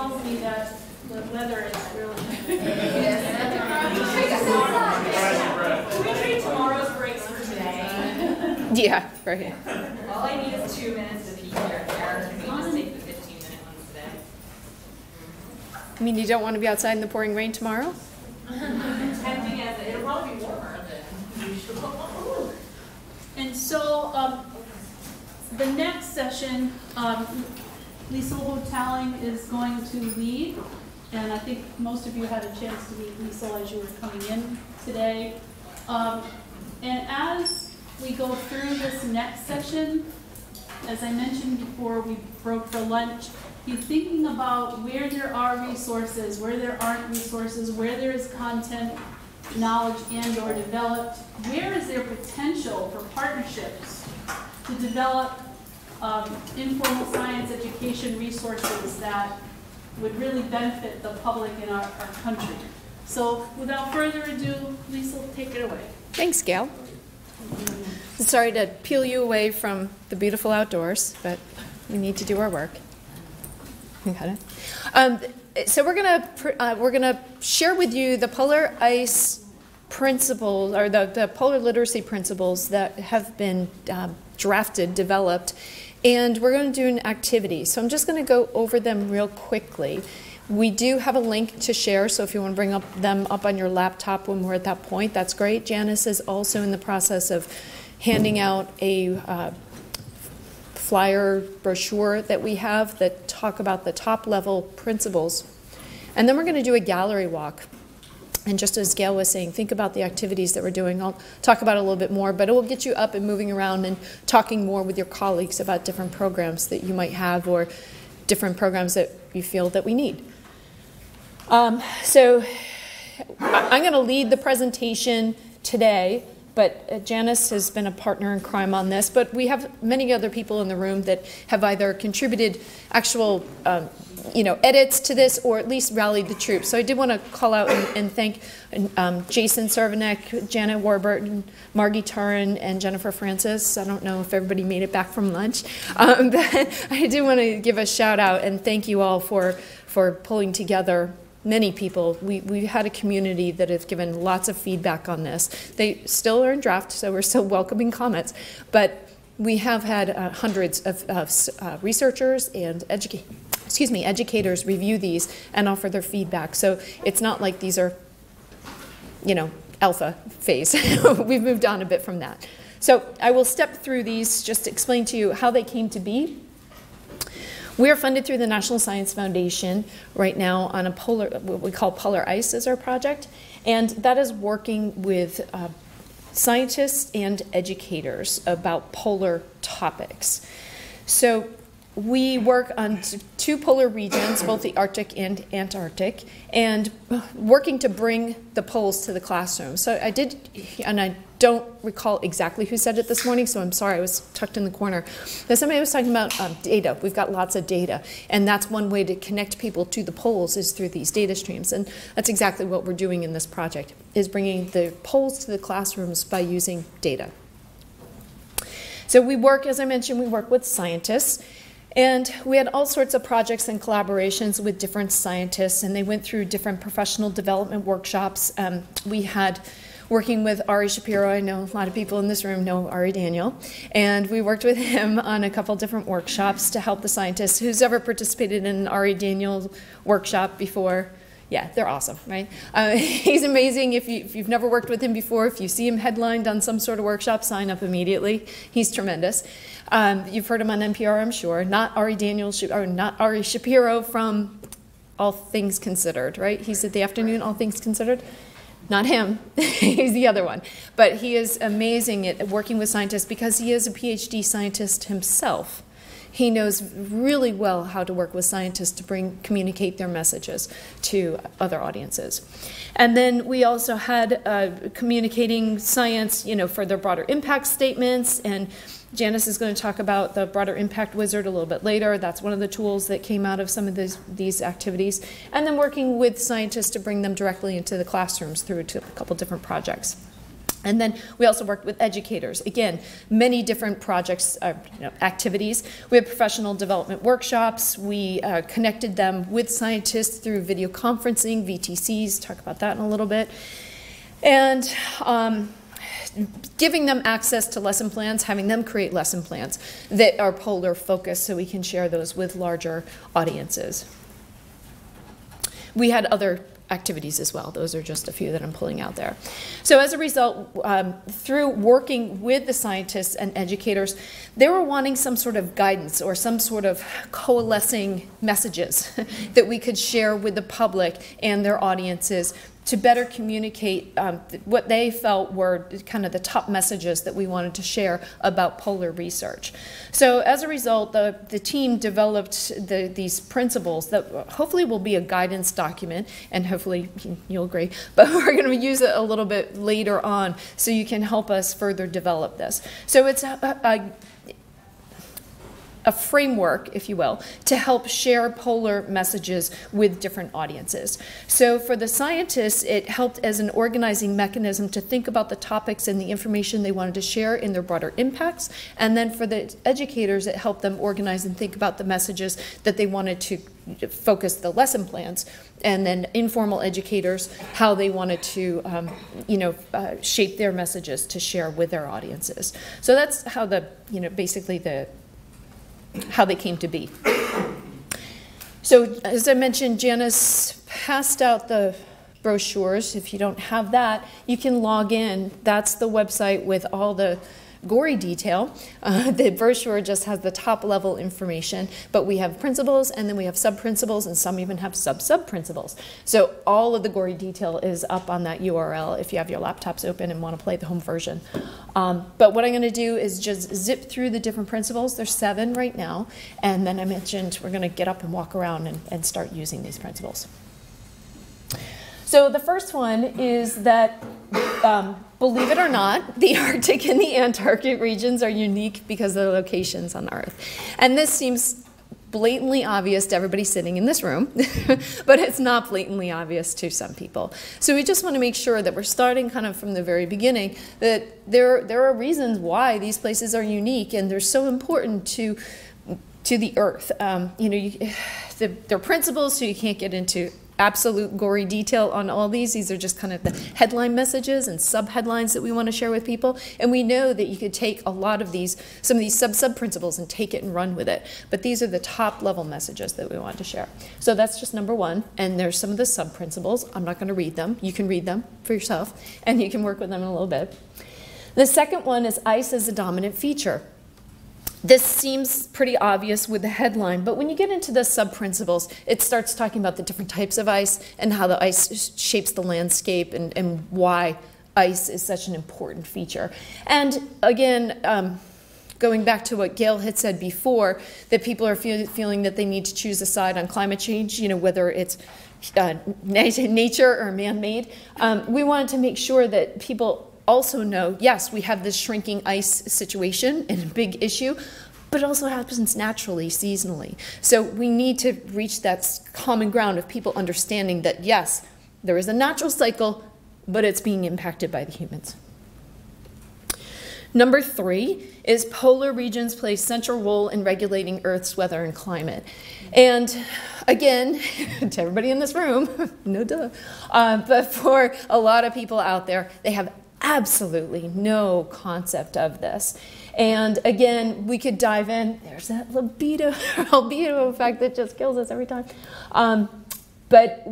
tells me that the weather is really. Can we trade tomorrow's breaks for today? Yeah, right. All I need is 2 minutes to pee here. Can we just take the 15-minute ones today? I mean, you don't want to be outside in the pouring rain tomorrow? Tempting as it'll probably be warmer than usual. And so the next session, Liesl Hotaling is going to lead, and I think most of you had a chance to meet Liesl as you were coming in today. And as we go through this next session, as I mentioned before we broke for lunch, be thinking about where there are resources, where there aren't resources, where there is content, knowledge, and or developed, where is there potential for partnerships to develop informal science education resources that would really benefit the public in our country. So without further ado, Liesl, take it away. Thanks, Gail. Sorry to peel you away from the beautiful outdoors, but we need to do our work. You got it. So we're gonna share with you the polar ice principles, or the polar literacy principles that have been developed, and we're going to do an activity. So I'm just going to go over them real quickly. We do have a link to share, so if you want to bring them up on your laptop when we're at that point, that's great. Janice is also in the process of handing out a flyer brochure that we have that talk about the top level principles. And then we're going to do a gallery walk. And just as Gail was saying, think about the activities that we're doing. I'll talk about it a little bit more, but it will get you up and moving around and talking more with your colleagues about different programs that you might have or different programs that you feel that we need. So I'm going to lead the presentation today, but Janice has been a partner in crime on this, but we have many other people in the room that have either contributed actual edits to this or at least rallied the troops. So I did want to call out and thank Jason Cervenek, Janet Warburton, Margie Turin, and Jennifer Francis. I don't know if everybody made it back from lunch, but I do want to give a shout out and thank you all for pulling together many people. We had a community that has given lots of feedback on this. They still are in draft, so we're still welcoming comments, but we have had hundreds of researchers and educators review these and offer their feedback. So it's not like these are, alpha phase. We've moved on a bit from that. So I will step through these just to explain to you how they came to be. We are funded through the National Science Foundation right now on what we call Polar Ice as our project, and that is working with scientists and educators about polar topics. So we work on two polar regions, both the Arctic and Antarctic, and working to bring the poles to the classroom. So I did, and I don't recall exactly who said it this morning, so I'm sorry, I was tucked in the corner. But somebody was talking about data. We've got lots of data, and that's one way to connect people to the poles is through these data streams, and that's exactly what we're doing in this project, is bringing the poles to the classrooms by using data. So we work, as I mentioned, we work with scientists, and we had all sorts of projects and collaborations with different scientists, and they went through different professional development workshops. We had working with Ari Shapiro. I know a lot of people in this room know Ari Daniel, and we worked with him on a couple different workshops to help the scientists. Who's ever participated in an Ari Daniel workshop before? Yeah, they're awesome, right? He's amazing. If you've never worked with him before, if you see him headlined on some sort of workshop, sign up immediately. He's tremendous. You've heard him on NPR, I'm sure. Not Ari Daniel, or not Ari Shapiro from All Things Considered, right? He's at the afternoon, All Things Considered. Not him, he's the other one. But he is amazing at working with scientists because he is a PhD scientist himself. He knows really well how to work with scientists to communicate their messages to other audiences. And then we also had communicating science, for their broader impact statements, and Janice is going to talk about the broader impact wizard a little bit later. That's one of the tools that came out of some of these activities. And then working with scientists to bring them directly into the classrooms through to a couple different projects. And then we also worked with educators. Again, many different projects, activities. We had professional development workshops. We connected them with scientists through video conferencing, VTCs, talk about that in a little bit. And giving them access to lesson plans, having them create lesson plans that are polar focused so we can share those with larger audiences. We had other activities as well. Those are just a few that I'm pulling out there. So as a result, through working with the scientists and educators, they were wanting some sort of guidance or some sort of coalescing messages that we could share with the public and their audiences to better communicate what they felt were kind of the top messages that we wanted to share about polar research. So as a result, the team developed these principles that hopefully will be a guidance document, and hopefully you'll agree, but we're going to use it a little bit later on so you can help us further develop this. So it's a framework, if you will, to help share polar messages with different audiences. So for the scientists, it helped as an organizing mechanism to think about the topics and the information they wanted to share in their broader impacts. And then for the educators, it helped them organize and think about the messages that they wanted to focus the lesson plans. And then informal educators, how they wanted to, shape their messages to share with their audiences. So that's how basically how they came to be. So as I mentioned, Janice passed out the brochures. If you don't have that, you can log in. That's the website with all the gory detail. The brochure just has the top level information, but we have principles and then we have sub-principles, and some even have sub-sub-principles. So all of the gory detail is up on that URL if you have your laptops open and want to play the home version. But what I'm going to do is just zip through the different principles. There's 7 right now, and then I mentioned we're going to get up and walk around and start using these principles. So the first one is that, believe it or not, the Arctic and the Antarctic regions are unique because of the locations on the Earth. And this seems blatantly obvious to everybody sitting in this room, but it's not blatantly obvious to some people. So we just want to make sure that we're starting kind of from the very beginning, that there are reasons why these places are unique and they're so important to the Earth. They're principles, so you can't get into absolute gory detail on all these. These are just kind of the headline messages and sub-headlines that we want to share with people. And we know that you could take a lot of these, some of these sub-principles and take it and run with it. But these are the top level messages that we want to share. So that's just number 1. And there's some of the sub-principles. I'm not going to read them. You can read them for yourself, and you can work with them in a little bit. The second one is ice as a dominant feature. This seems pretty obvious with the headline, but when you get into the sub-principles, it starts talking about the different types of ice and how the ice shapes the landscape and why ice is such an important feature. And again, going back to what Gail had said before, that people are feeling that they need to choose a side on climate change, whether it's nature or man-made. We wanted to make sure that people also know, yes, we have this shrinking ice situation and a big issue, but it also happens naturally, seasonally. So we need to reach that common ground of people understanding that, yes, there is a natural cycle, but it's being impacted by the humans. Number 3 is polar regions play central role in regulating Earth's weather and climate. And again, to everybody in this room, no duh, but for a lot of people out there, they have absolutely no concept of this. And again, we could dive in. There's that albedo effect that just kills us every time. But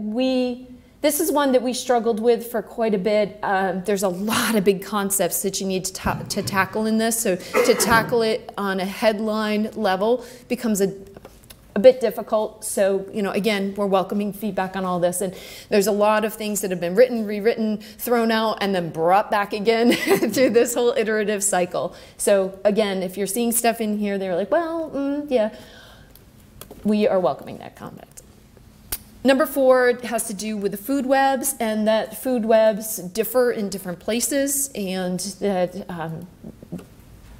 this is one that we struggled with for quite a bit. There's a lot of big concepts that you need to tackle in this. So to tackle it on a headline level becomes a bit difficult. So, again, we're welcoming feedback on all this. And there's a lot of things that have been written, rewritten, thrown out, and then brought back again through this whole iterative cycle. So, again, if you're seeing stuff in here, they're like, well, yeah, we are welcoming that comment. Number 4 has to do with the food webs, and that food webs differ in different places, and that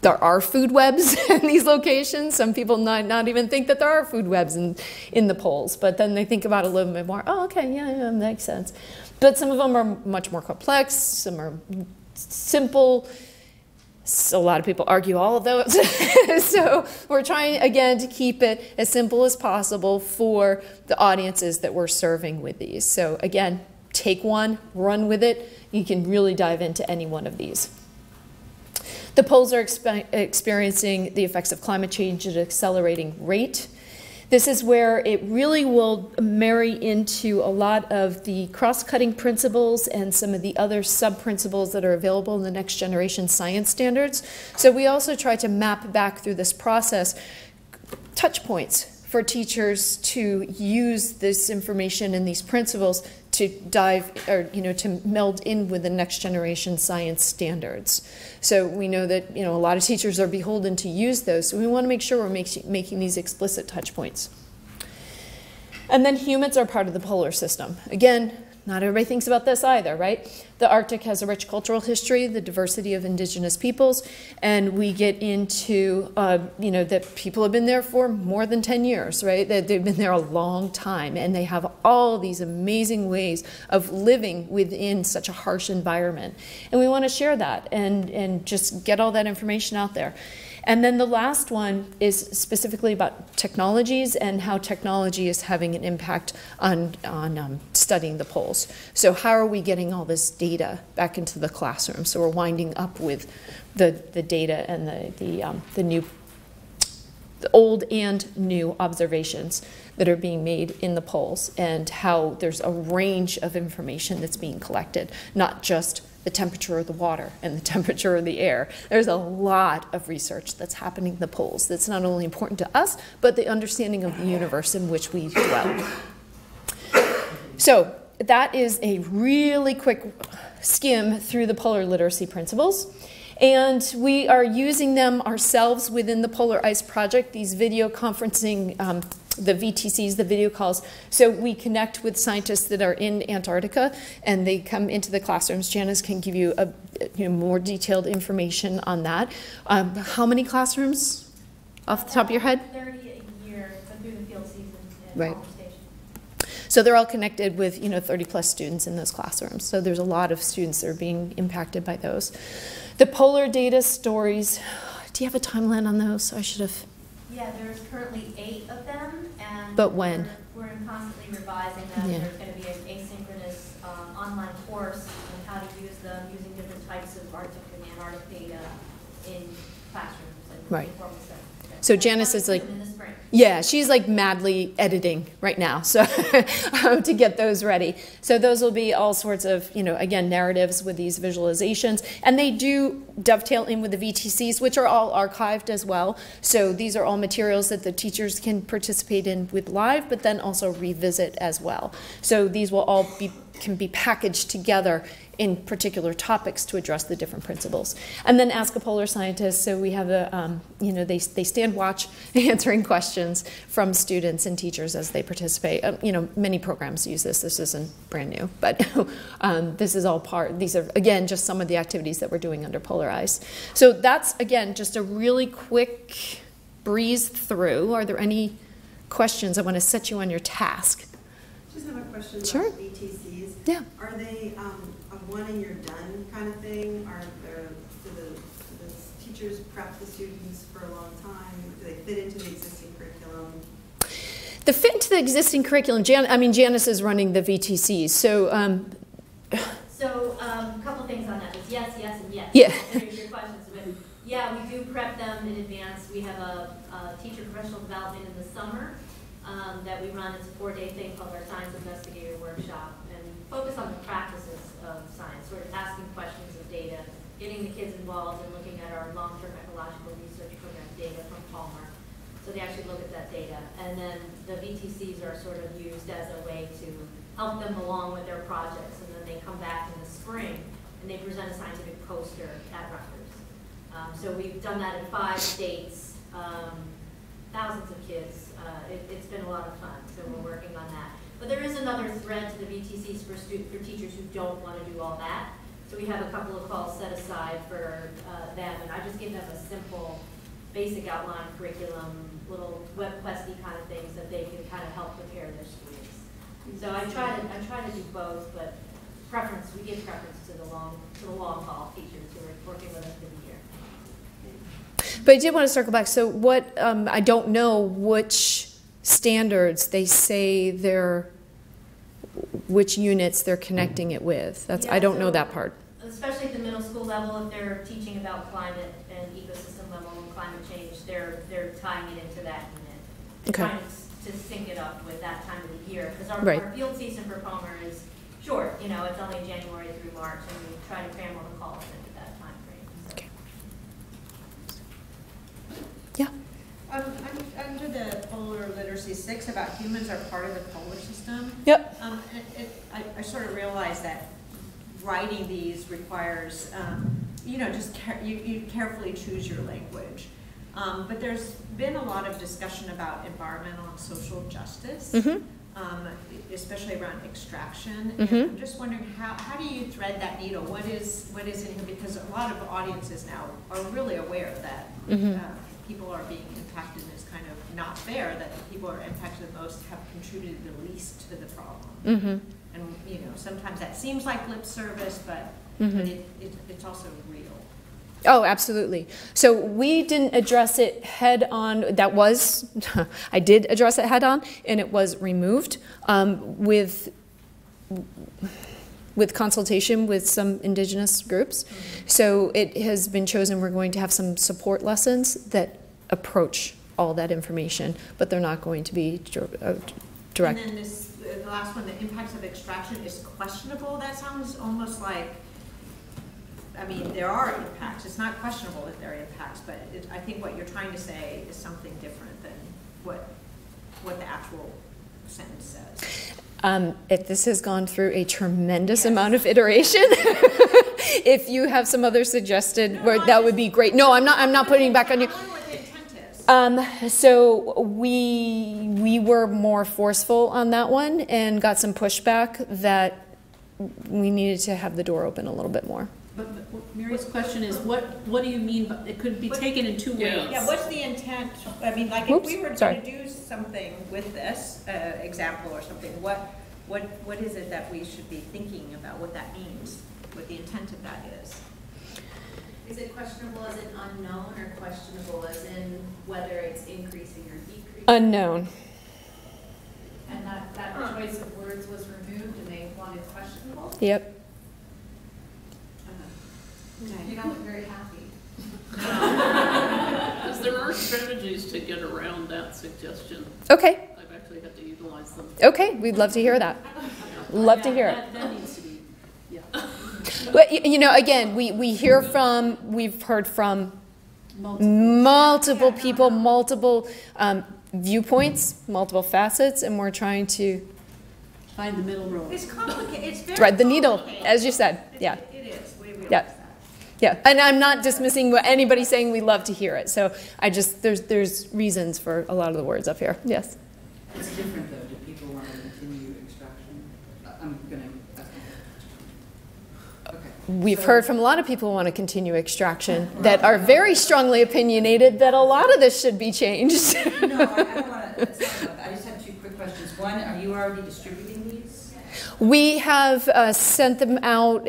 there are food webs in these locations. Some people not even think that there are food webs in the poles, but then they think about it a little bit more. Oh, okay, yeah, makes sense. But some of them are much more complex. Some are simple. So a lot of people argue all of those. So we're trying, again, to keep it as simple as possible for the audiences that we're serving with these. So again, take one, run with it. You can really dive into any one of these. The poles are experiencing the effects of climate change at an accelerating rate. This is where it really will marry into a lot of the cross-cutting principles and some of the other sub-principles that are available in the next generation science standards. So we also try to map back through this process touch points for teachers to use this information and these principles to dive, or to meld in with the next generation science standards. So we know that a lot of teachers are beholden to use those, so we want to make sure we're making these explicit touch points. And then humans are part of the polar system. Again, not everybody thinks about this either, right? The Arctic has a rich cultural history, the diversity of indigenous peoples, and we get into, that people have been there for more than 10 years, right? That they've been there a long time, and they have all these amazing ways of living within such a harsh environment. And we want to share that and just get all that information out there. And then the last one is specifically about technologies and how technology is having an impact on studying the poles. So how are we getting all this data back into the classroom? So we're winding up with the data and the old and new observations that are being made in the poles, and how there's a range of information that's being collected, not just the temperature of the water and the temperature of the air. There's a lot of research that's happening in the poles that's not only important to us, but the understanding of the universe in which we dwell. So that is a really quick skim through the polar literacy principles. And we are using them ourselves within the Polar Ice Project, these video conferencing, the VTCs, the video calls. So we connect with scientists that are in Antarctica, and they come into the classrooms. Janice can give you more detailed information on that. How many classrooms off the top of your head? 30 a year through the field season at Right. Palmer Station. So they're all connected with 30 plus students in those classrooms. So there's a lot of students that are being impacted by those. The polar data stories, do you have a timeline on those? I should have. Yeah, there's currently 8 of them, and But when? We're constantly revising them. Yeah. There's going to be an asynchronous online course on how to use them using different types of Arctic and Antarctic data in classrooms. And Right. before we start. So Janice is like, in the spring. yeah, she's like madly editing right now, so to get those ready. So those will be all sorts of, again, narratives with these visualizations, and they do dovetail in with the VTCs, which are all archived as well. So these are all materials that the teachers can participate in with live, but then also revisit as well. So these will all can be packaged together in particular topics to address the different principles. And then Ask a Polar Scientist, so we have they stand watch answering questions from students and teachers as they participate. Many programs use this. This isn't brand new, but this is all these are, again, just some of the activities that we're doing under Polar Ice. So that's, again, just a really quick breeze through. Are there any questions? I want to set you on your task. Just have a question Sure. about VTCs. Yeah. Are they a one and you're done kind of thing? Do the teachers prep the students for a long time? Do they fit into the existing curriculum? The fit into the existing curriculum, Janice is running the VTCs, so So a couple things on that. It's yes, yes, and yes. Yeah. Here's your questions. But yeah, we do prep them in advance. We have a teacher professional development in the summer that we run. It's a 4-day thing called our Science Investigator Workshop, and focus on the practices of science, sort of asking questions of data, getting the kids involved and looking at our long-term ecological research program data from Palmer. So they actually look at that data. And then the VTCs are sort of used as a way to help them along with their projects. And then they come back in the spring and they present a scientific poster at Rutgers. So we've done that in 5 states, thousands of kids. It's been a lot of fun, so we're working on that. But there is another thread to the VTCs for teachers who don't want to do all that. So we have a couple of calls set aside for them, and I just give them a simple, basic outline curriculum, little web questy kind of things that they can kind of help prepare their students. So I try to do both, but we give preference to the long haul teachers who are working with us for the year. But I did want to circle back. So what, I don't know which standards they say which units they're connecting it with. I don't know that part. Especially at the middle school level, if they're teaching about climate and ecosystem level and climate change, they're tying it into that unit. Okay. Trying to sync it up with that time of the year. Because our field season for Palmer is short, it's only January through March, and we try to cram all the calls into that time frame. So. Okay. Yeah. Under the Polar Literacy 6 about humans are part of the polar system. Yep. I sort of realized that writing these requires, you carefully choose your language. But there's been a lot of discussion about environmental and social justice, especially around extraction. And I'm just wondering, how do you thread that needle? What is in here? Because a lot of audiences now are really aware that people are being impacted, and it's kind of not fair that the people who are impacted the most have contributed the least to the problem. And sometimes that seems like lip service, but it's also real. Oh, absolutely. So we didn't address it head on. I did address it head on, and it was removed with consultation with some indigenous groups. So it has been chosen. We're going to have some support lessons that approach all that information, but they're not going to be direct. And then the last one, the impacts of extraction is questionable. That sounds almost like, there are impacts. It's not questionable that there are impacts, but I think what you're trying to say is something different than what the actual sentence says. This has gone through a tremendous amount of iteration. If you have some other suggested, that would be great. No, I'm not putting it back on you. I wonder what the intent is. So we were more forceful on that one and got some pushback that we needed to have the door open a little bit more. But Mary's question is, what do you mean? But it could be taken in two ways. Yeah, what's the intent? If we were going to do something with this example or something, what is it that we should be thinking about what that means, what the intent of that is? Is it questionable as in unknown, or questionable as in whether it's increasing or decreasing? Unknown. And that choice of words was removed and they wanted questionable? Yep. You don't look very happy. Because there are strategies to get around that suggestion. Okay. I've actually had to utilize them. Okay, we'd love to hear that. Love to hear it. That needs to be, But again, we've heard from multiple people, multiple viewpoints, multiple facets, and we're trying to find the middle road. It's complicated. It's very thread the needle, complicated. as you said. Yeah. It is. We realize Yeah. that. Yeah, and I'm not dismissing what anybody's saying. We love to hear it. So there's reasons for a lot of the words up here. Yes. It's different though. Do people want to continue extraction? I'm going to ask you. Okay. We've heard from a lot of people who want to continue extraction that are very strongly opinionated that a lot of this should be changed. No, I don't want to. It's not about that. I just have two quick questions. One, are you already distributing these? We have sent them out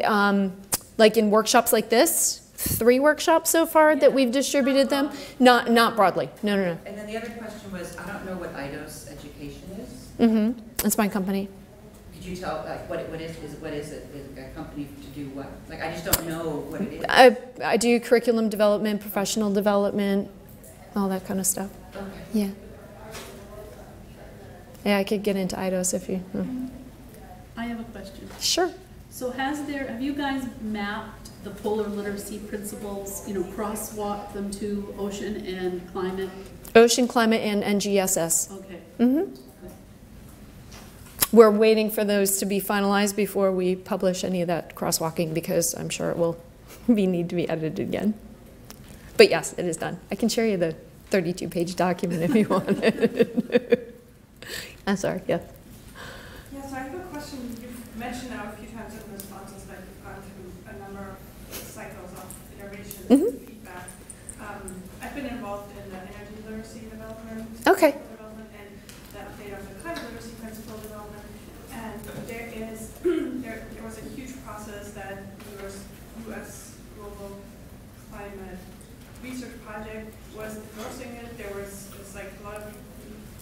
like in workshops like this. 3 workshops so far that we've distributed them. Not broadly. No. And then the other question was, I don't know what Eidos education is. Mm-hmm. It's my company. Could you tell what is it? Is it a company to do what? Like I just don't know what it is. I do curriculum development, professional development, all that kind of stuff. Okay. Yeah. Yeah, I could get into Eidos if you. I have a question. Sure. So have you guys mapped the polar literacy principles, crosswalk them to ocean and climate? Ocean, climate, and NGSS. Okay. Mm-hmm. We're waiting for those to be finalized before we publish any of that crosswalking because I'm sure it will need to be edited again. But yes, it is done. I can share you the 32-page document if you want it. I'm sorry, yeah. Yeah, so I have a question. You've mentioned now a few times in responses that you've gone through a number of cycles of iterations and feedback. I've been involved in the energy literacy development, Okay. and the update of the climate literacy principle development. And there there was a huge process that there was U.S. Global Climate Research Project was endorsing it. There was like a lot of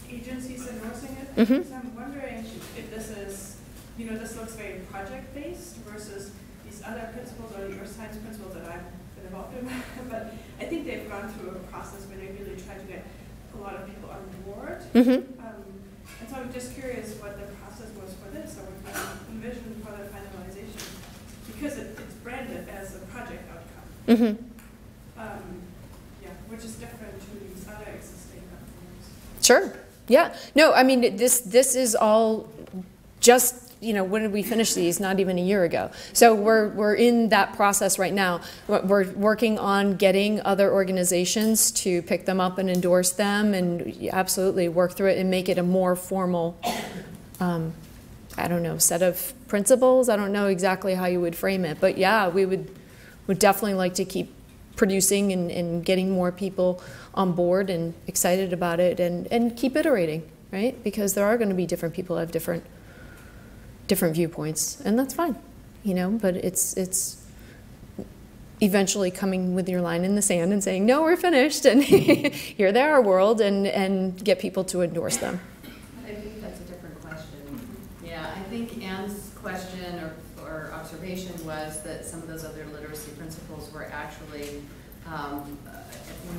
agencies endorsing it. Mm-hmm. So I'm wondering if this is, this looks very project-based versus these other principles or the earth science principles that I've been involved in. But I think they've gone through a process where they really try to get a lot of people on board. Mm-hmm. And so I'm just curious what the process was for this, or what you envisioned for the finalization, because it's branded as a project outcome. Mm-hmm. Yeah, which is different to these other existing outcomes. Sure. Yeah. No, I mean, this is all just, when did we finish these? Not even a year ago. So we're in that process right now. We're working on getting other organizations to pick them up and endorse them, and absolutely work through it and make it a more formal, I don't know, set of principles. I don't know exactly how you would frame it, but yeah, we would definitely like to keep producing and getting more people on board and excited about it, and keep iterating, right? Because there are going to be different people who have different viewpoints, and that's fine, but it's eventually coming with your line in the sand and saying, no, we're finished, and here they are, world, and get people to endorse them. I think that's a different question. Yeah, I think Anne's question or observation was that some of those other literacy principles were actually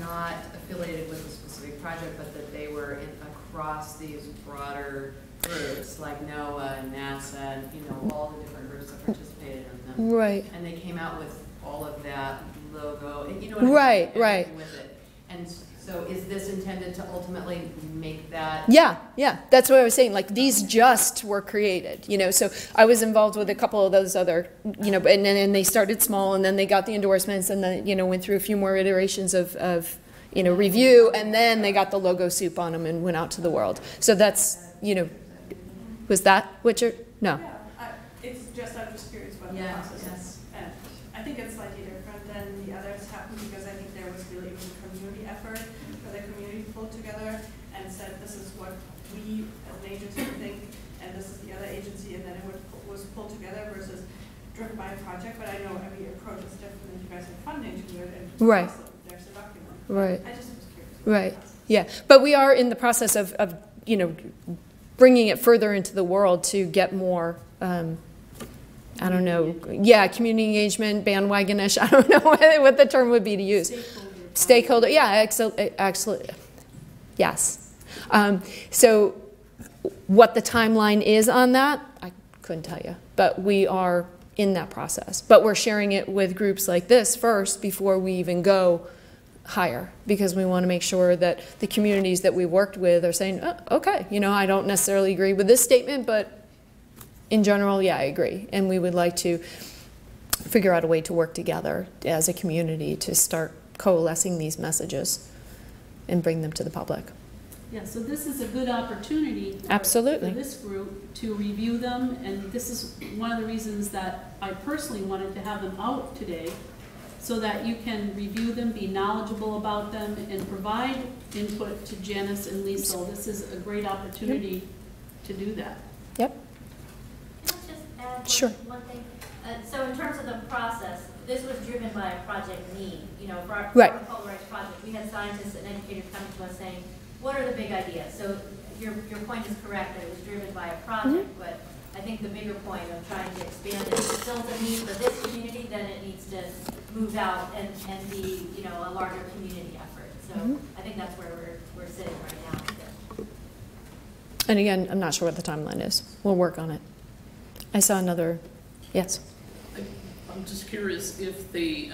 not affiliated with a specific project, but that they were across these broader groups like NOAA and NASA and all the different groups that participated in them. Right. And they came out with all of that logo, right, right. With it. And so is this intended to ultimately make that? Yeah, that's what I was saying. Like, these just were created, so I was involved with a couple of those other, and they started small, and then they got the endorsements, and then, went through a few more iterations of review, and then they got the logo soup on them and went out to the world. So that's, was that what you're, no. Yeah, I'm just curious what the process is. And I think it's slightly different than the others happened, because I think there was really a community effort where the community pulled together and said, this is what we as an agency think, and this is the other agency, and then it was pulled together versus driven by a project. But I know every approach is different, and you guys have funding to it, and right. also there's a document. Right. I just was curious. Right. Yeah. But we are in the process of bringing it further into the world to get more, I don't know, community engagement, bandwagonish, I don't know what the term would be to use. Stakeholder, yeah, excellent, yes. So what the timeline is on that, I couldn't tell you, but we are in that process. But we're sharing it with groups like this first before we even go higher, because we want to make sure that the communities that we worked with are saying, oh, okay, I don't necessarily agree with this statement, but in general, yeah, I agree. And we would like to figure out a way to work together as a community to start coalescing these messages and bring them to the public. Yeah, so this is a good opportunity Absolutely. for this group to review them, and this is one of the reasons that I personally wanted to have them out today, so that you can review them, be knowledgeable about them, and provide input to Janice and Liesl. This is a great opportunity to do that. Yep. Can I just add Sure. one thing? So in terms of the process, this was driven by a project need. For our polarized project, we had scientists and educators coming to us saying, what are the big ideas? So your point is correct that it was driven by a project, but I think the bigger point of trying to expand it, if it's still a need for this community, then it needs to move out and be, a larger community effort. So I think that's where we're sitting right now. And again, I'm not sure what the timeline is. We'll work on it. I saw another, yes. I'm just curious if the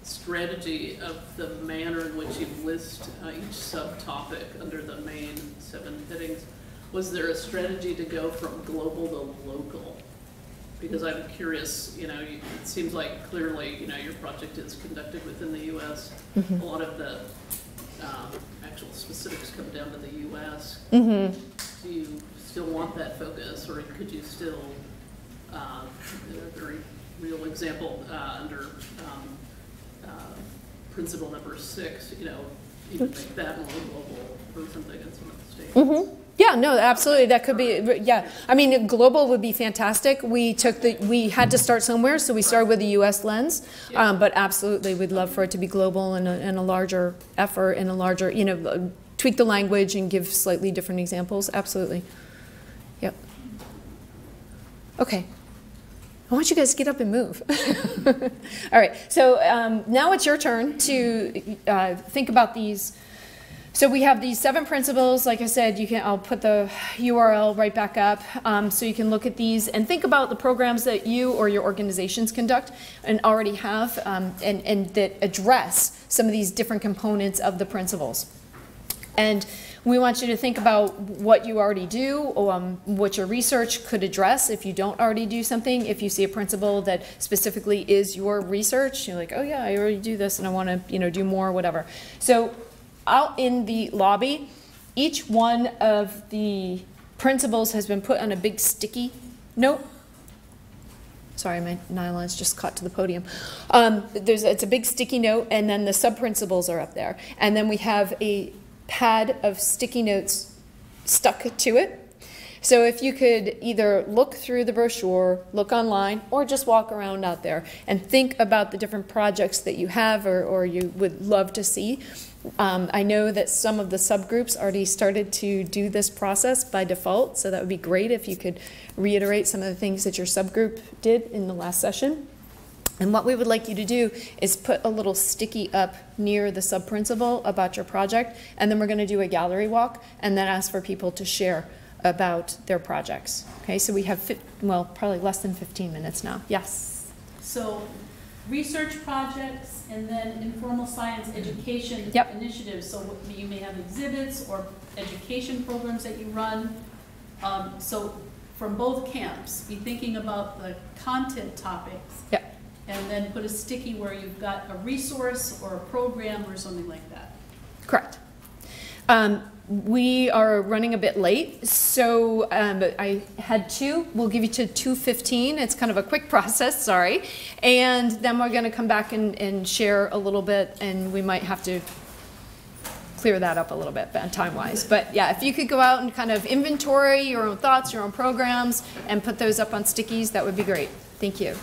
strategy of the manner in which you list each subtopic under the main 7 headings, was there a strategy to go from global to local? Because I'm curious, it seems like clearly, your project is conducted within the U.S. A lot of the actual specifics come down to the U.S. Do you still want that focus, or could you still, a very real example under principle number 6, even make that more global or something in some of the states? Yeah, no, absolutely. That could be, yeah. I mean, global would be fantastic. We had to start somewhere, so we started with a U.S. lens. But absolutely, we'd love for it to be global and a larger effort and a larger, tweak the language and give slightly different examples. Absolutely. Yep. Okay. I want you guys to get up and move. All right. So now it's your turn to think about these. So we have these 7 principles. Like I said, I'll put the URL right back up so you can look at these and think about the programs that you or your organizations conduct and already have and that address some of these different components of the principles. And we want you to think about what you already do, what your research could address if you don't already do something. If you see a principle that specifically is your research, you're like, oh yeah, I already do this and I want to do more, whatever. So out in the lobby, each one of the principles has been put on a big sticky note. Sorry, my nylon's just caught to the podium. It's a big sticky note, and then the sub-principles are up there. And then we have a pad of sticky notes stuck to it. So if you could either look through the brochure, look online, or just walk around out there and think about the different projects that you have or you would love to see. I know that some of the subgroups already started to do this process by default, so that would be great if you could reiterate some of the things that your subgroup did in the last session. And what we would like you to do is put a little sticky up near the sub-principle about your project, and then we're going to do a gallery walk and then ask for people to share about their projects. Okay, so we have, probably less than 15 minutes now. Yes? So research projects and then informal science education initiatives. So you may have exhibits or education programs that you run. So from both camps, be thinking about the content topics. Yep. And then put a sticky where you've got a resource or a program or something like that. Correct. We are running a bit late, so I had 2. We'll give you to 2:15. It's kind of a quick process, sorry. And then we're going to come back and share a little bit, and we might have to clear that up a little bit time-wise. But yeah, if you could go out and kind of inventory your own thoughts, your own programs, and put those up on stickies, that would be great. Thank you.